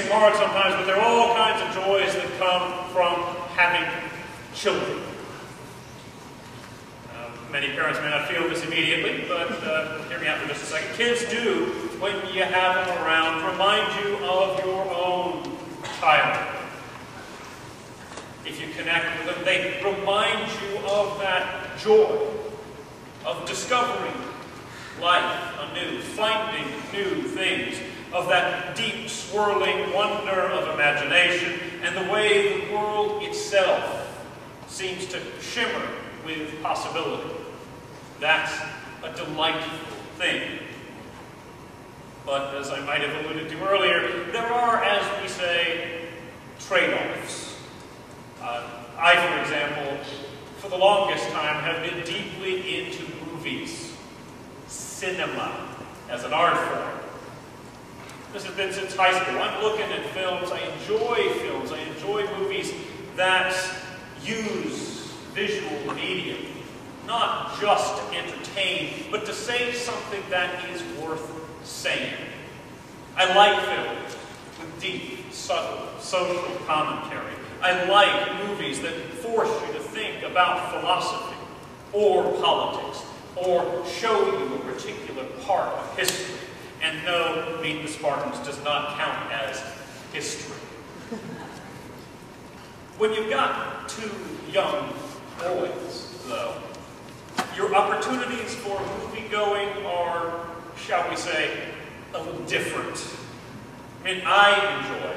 seem hard sometimes, but there are all kinds of joys that come from having children. Many parents may not feel this immediately, but hear me out for just a second. Kids do, when you have them around, remind you of your own childhood. If you connect with them, they remind you of that joy of discovering life anew, finding new things, of that deep, swirling wonder of imagination, and the way the world itself seems to shimmer with possibility. That's a delightful thing. But as I might have alluded to earlier, there are, as we say, trade-offs. I, for example, for the longest time have been deeply into movies, cinema, as an art form. This has been since high school. I'm looking at films. I enjoy movies that use visual medium, not just to entertain, but to say something that is worth saying. I like films with deep, subtle social commentary. I like movies that force you to think about philosophy or politics or show you a particular part of history. And no, Meet the Spartans does not count as history. When you've got two young boys, though, your opportunities for movie-going are, shall we say, a little different. I mean, I enjoy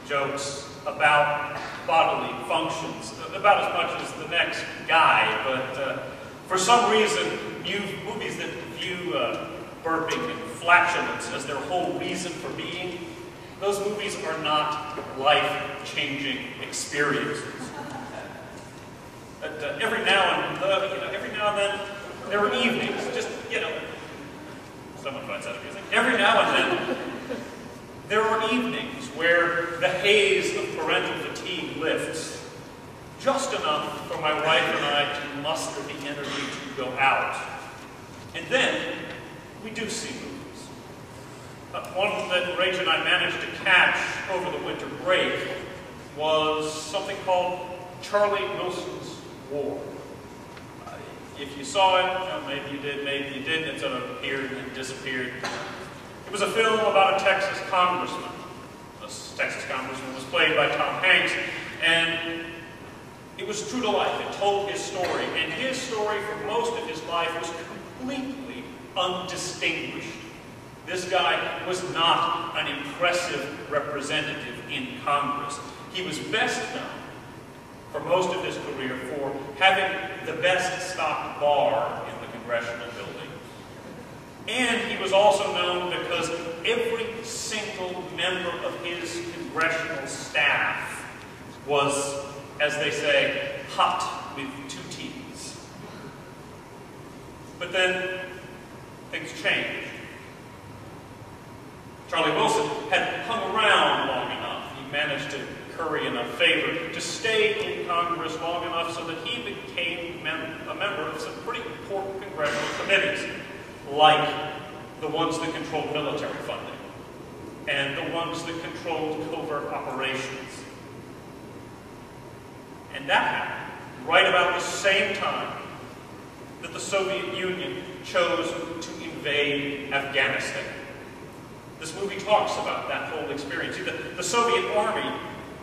jokes about bodily functions about as much as the next guy, but for some reason, movies that view burping and flatulence as their whole reason for being, those movies are not life-changing experiences. But every now and then, there are evenings, just, someone finds that amusing. Every now and then, there are evenings where the haze of parental fatigue lifts, just enough for my wife and I to muster the energy to go out. And then, we do see movies. One that Rach and I managed to catch over the winter break was something called Charlie Wilson's War. If you saw it, maybe you did, maybe you didn't, it sort of appeared and disappeared. It was a film about a Texas congressman. This Texas congressman was played by Tom Hanks, and it was true to life. It told his story, and his story for most of his life was completely undistinguished. This guy was not an impressive representative in Congress. He was best known for most of his career for having the best stocked bar in the congressional building. And he was also known because every single member of his congressional staff was, as they say, hot with two T's. But then things changed. Charlie Wilson had hung around long enough. He managed to curry enough favor to stay in Congress long enough so that he became a member of some pretty important congressional committees, like the ones that controlled military funding and the ones that controlled covert operations. And that happened right about the same time that the Soviet Union chose to invade Afghanistan. This movie talks about that whole experience. The Soviet army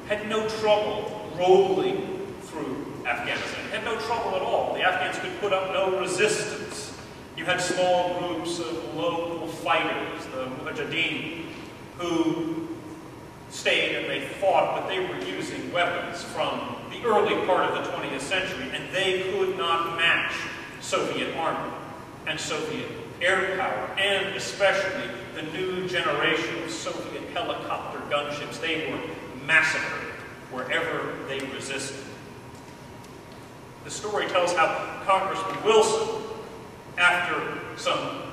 had no trouble rolling through Afghanistan. It had no trouble at all. The Afghans could put up no resistance. You had small groups of local fighters, the Mujahideen, who stayed and they fought, but they were using weapons from the early part of the 20th century, and they could not match Soviet armor and Soviet air power, and especially the new generation of Soviet helicopter gunships. They were massacred wherever they resisted. The story tells how Congressman Wilson, after some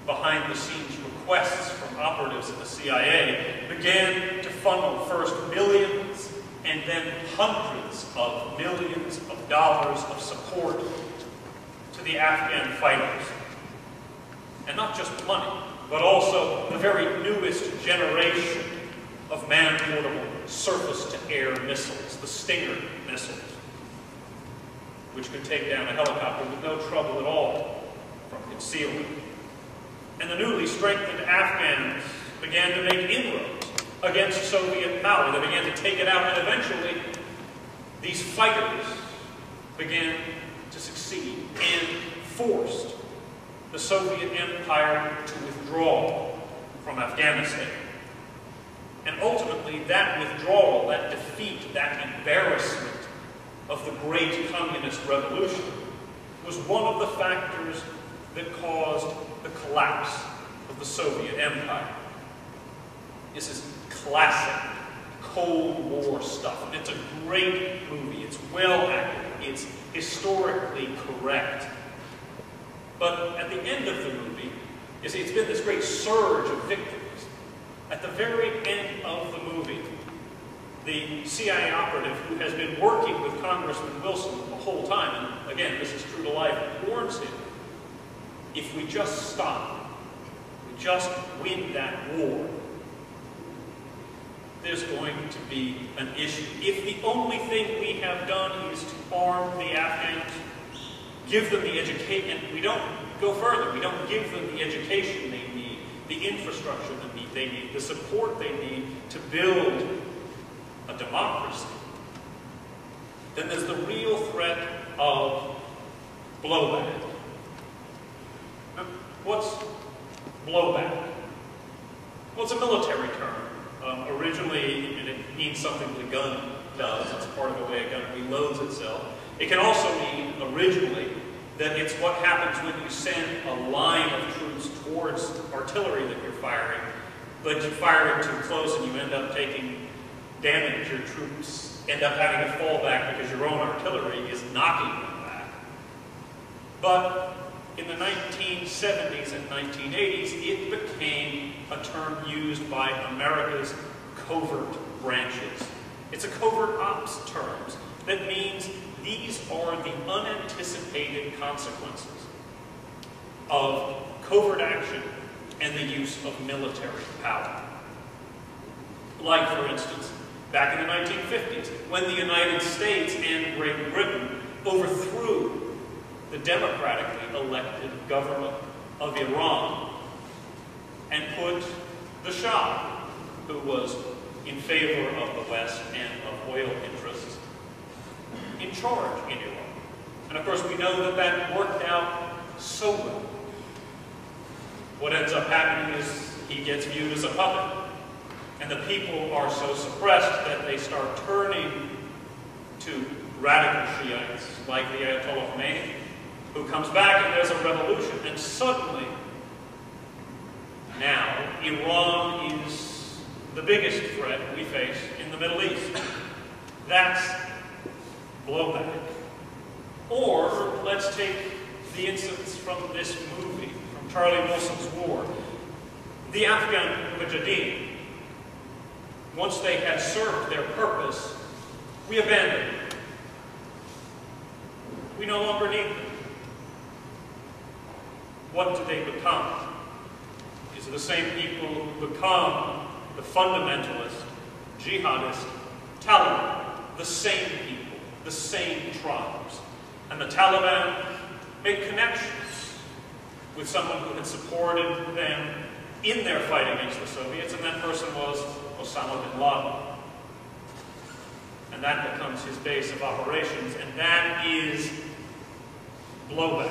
behind-the-scenes requests from operatives in the CIA, began to funnel first millions and then hundreds of millions of dollars of support to the Afghan fighters. And not just money, but also the very newest generation of man-portable surface-to-air missiles, the Stinger missiles, which could take down a helicopter with no trouble at all from concealment. And the newly strengthened Afghans began to make inroads against Soviet power. They began to take it out, and eventually these fighters began to succeed and forced the Soviet Empire to withdraw from Afghanistan. And ultimately, that withdrawal, that defeat, that embarrassment of the great communist revolution was one of the factors that caused the collapse of the Soviet Empire. This is classic Cold War stuff. And it's a great movie. It's well acted. It's historically correct. But at the end of the movie, you see, it's been this great surge of victories. At the very end of the movie, the CIA operative who has been working with Congressman Wilson the whole time, and again, this is true to life, warns him, if we just stop, we just win that war, there's going to be an issue. If the only thing we have done is to arm the Afghans, give them the education, and we don't go further, we don't give them the education they need, the infrastructure they need, the support they need to build a democracy, then there's the real threat of blowback. Now, what's blowback? Well, it's a military term. Originally, and it means something the gun does. It's part of the way a gun reloads itself. It can also mean, originally, that it's what happens when you send a line of troops towards artillery that you're firing, but you fire it too close and you end up taking damage. Your troops end up having to fall back because your own artillery is knocking them back. But in the 1970s and 1980s, it became a term used by America's covert branches. It's a covert ops term that means these are the unanticipated consequences of covert action and the use of military power. Like, for instance, back in the 1950s, when the United States and Great Britain overthrew the democratically elected government of Iran and put the Shah, who was in favor of the West and of oil interests, in charge in Iran. And of course, we know that that worked out so well. What ends up happening is he gets viewed as a puppet. And the people are so suppressed that they start turning to radical Shiites, like the Ayatollah Khomeini, who comes back and there's a revolution. And suddenly, now, Iran is the biggest threat we face in the Middle East. That's blowback. Or, let's take the instance from this movie, from Charlie Wilson's War. The Afghan Mujahideen, once they had served their purpose, we abandoned them. We no longer need them. What do they become? These are the same people who become the fundamentalist, jihadist, Taliban. The same people, the same tribes. And the Taliban made connections with someone who had supported them in their fight against the Soviets, and that person was Osama bin Laden. And that becomes his base of operations, and that is blowback.